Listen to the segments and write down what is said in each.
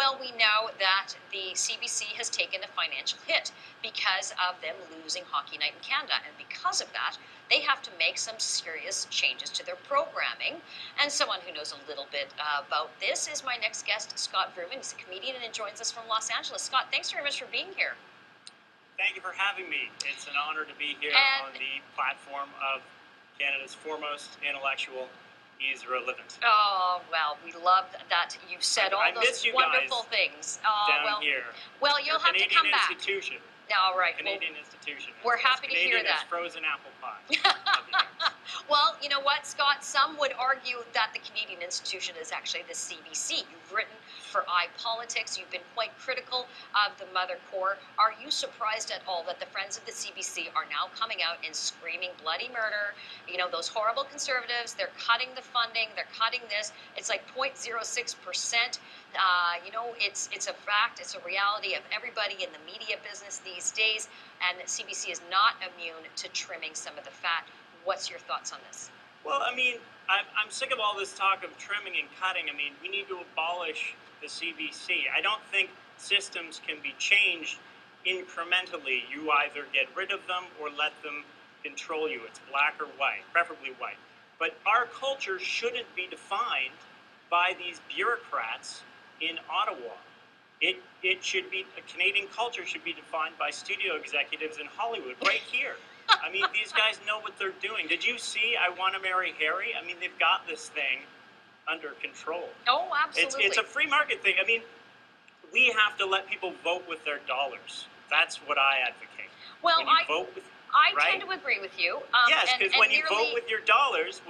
Well, we know that the CBC has taken a financial hit because of them losing Hockey Night in Canada. And because of that, they have to make some serious changes to their programming. And someone who knows a little bit about this is my next guest, Scott Voorman. He's a comedian and joins us from Los Angeles. Scott, thanks very much for being here. Thank you for having me. It's an honor to be here on the platform of Canada's foremost intellectual. He's relevant. Oh, well, we love that you've said all those wonderful things. Down here. Well, you'll have to come back. Canadian institution. All right. Canadian institution. We're happy to hear that. Frozen apple pie. Well, you know what, Scott? Some would argue that the Canadian institution is actually the CBC. You've written for iPolitics. You've been quite critical of the Mother Core. Are you surprised at all that the Friends of the CBC are now coming out and screaming bloody murder? You know, those horrible conservatives, they're cutting the funding, they're cutting this. It's like 0.06%. You know, it's a fact, it's a reality of everybody in the media business these days, and CBC is not immune to trimming some of the fat. What's your thoughts on this? Well, I mean, I'm sick of all this talk of trimming and cutting. I mean, we need to abolish the CBC. I don't think systems can be changed incrementally. You either get rid of them or let them control you. It's black or white, preferably white. But our culture shouldn't be defined by these bureaucrats in Ottawa. It should be, a Canadian culture should be defined by studio executives in Hollywood, right here. I mean, these guys know what they're doing. Did you see I Want to Marry Harry? I mean, they've got this thing under control. Oh, absolutely. It's a free market thing. I mean, we have to let people vote with their dollars. That's what I advocate. Well, I right? tend to agree with you. Yes, because when you vote with your dollars,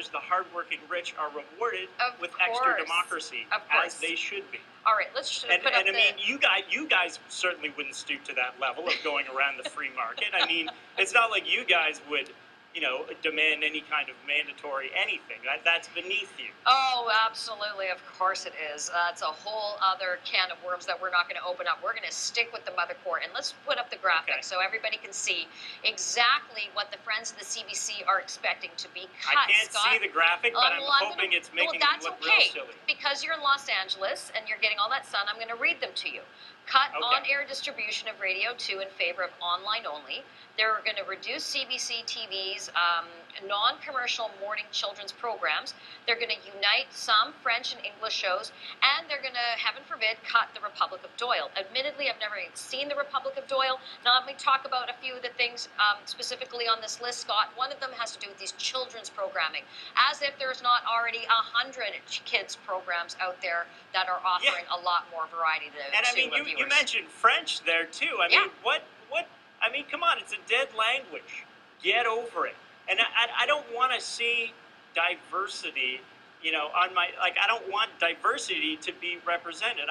the hardworking rich are rewarded with extra democracy, as they should be. All right, let's put up I mean, you guys certainly wouldn't stoop to that level of going around the free market. I mean, it's not like you guys would, you know, demand any kind of mandatory anything. That's beneath you. Oh, absolutely. Of course it is. That's a whole other can of worms that we're not going to open up. We're going to stick with the Mother Core. And let's put up the graphic so everybody can see exactly what the Friends of the CBC are expecting to be cut. I can't see the graphic, but I'm hoping it's making it look real silly. Because you're in Los Angeles and you're getting all that sun, I'm going to read them to you. Cut on-air distribution of Radio 2 in favor of online only. They're going to reduce CBC TV's non-commercial morning children's programs. They're going to unite some French and English shows, and they're going to, heaven forbid, cut the Republic of Doyle. Admittedly, I've never even seen the Republic of Doyle. Now, let me talk about a few of the things specifically on this list, Scott. One of them has to do with these children's programming, as if there's not already 100 kids programs out there that are offering a lot more variety to And I mean, you mentioned French there too. I mean, what? I mean, come on, it's a dead language. Get over it. And I don't want to see diversity, you know, on my, like, I don't want diversity to be represented.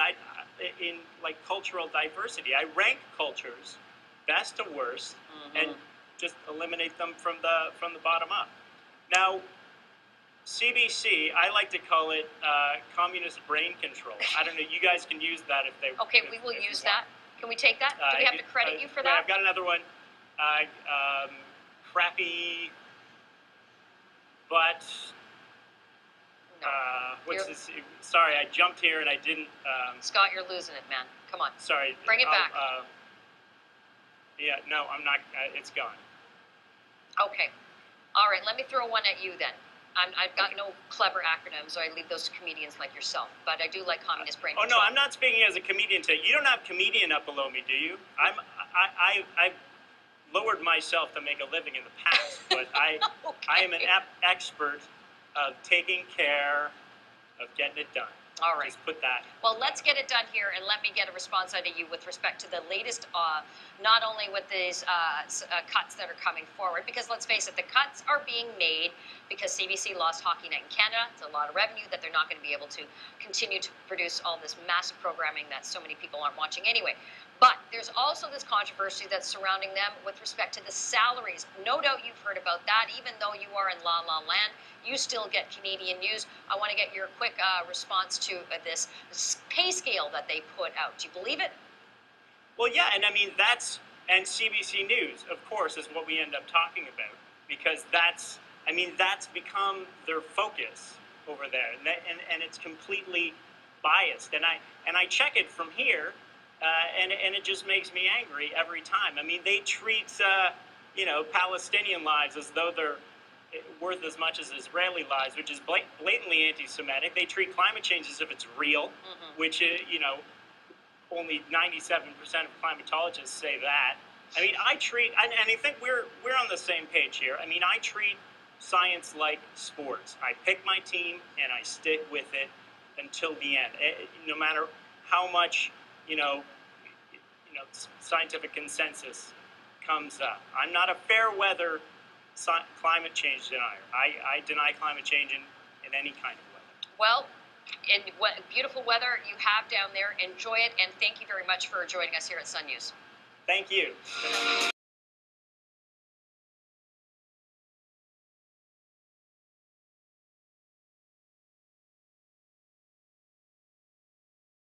In like cultural diversity, I rank cultures best to worst and just eliminate them from the bottom up. Now, CBC, I like to call it communist brain control. I don't know, you guys can use that if they Okay, we will use that. Can we take that? Do we have to credit you for that? I've got another one. Crappy, but what's this? Sorry, I jumped here and I didn't. Scott, you're losing it, man. Come on. Sorry. Bring it back. Yeah, no, I'm not. It's gone. Okay. All right, let me throw one at you then. I've got no clever acronyms, so I leave those to comedians like yourself. But I do like communist brain control. Oh no, I'm not speaking as a comedian today. You don't have comedian up below me, do you? I've lowered myself to make a living in the past, but I am an expert of taking care of getting it done. All right. Just put that. Well, let's get it done here, and let me get a response out of you with respect to the latest, not only with these cuts that are coming forward, because let's face it, the cuts are being made because CBC lost Hockey Night in Canada. It's a lot of revenue that they're not going to be able to continue to produce all this massive programming that so many people aren't watching anyway. But there's also this controversy that's surrounding them with respect to the salaries. No doubt you've heard about that. Even though you are in La La Land, you still get Canadian news. I want to get your quick response to this pay scale that they put out. Do you believe it? Well, yeah, and I mean, and CBC News, of course, is what we end up talking about, because that's become their focus over there, and it's completely biased, and I check it from here, and it just makes me angry every time. I mean, they treat Palestinian lives as though they're worth as much as Israeli lives, which is blatantly anti-Semitic. They treat climate change as if it's real, which only 97% of climatologists say that. I mean, I think we're on the same page here. I mean, I treat science like sports. I pick my team and I stick with it until the end, no matter how much scientific consensus comes up. I'm not a fair weather climate change denier. I deny climate change in any kind of weather. Well, in what beautiful weather you have down there, enjoy it, and thank you very much for joining us here at Sun News. Thank you.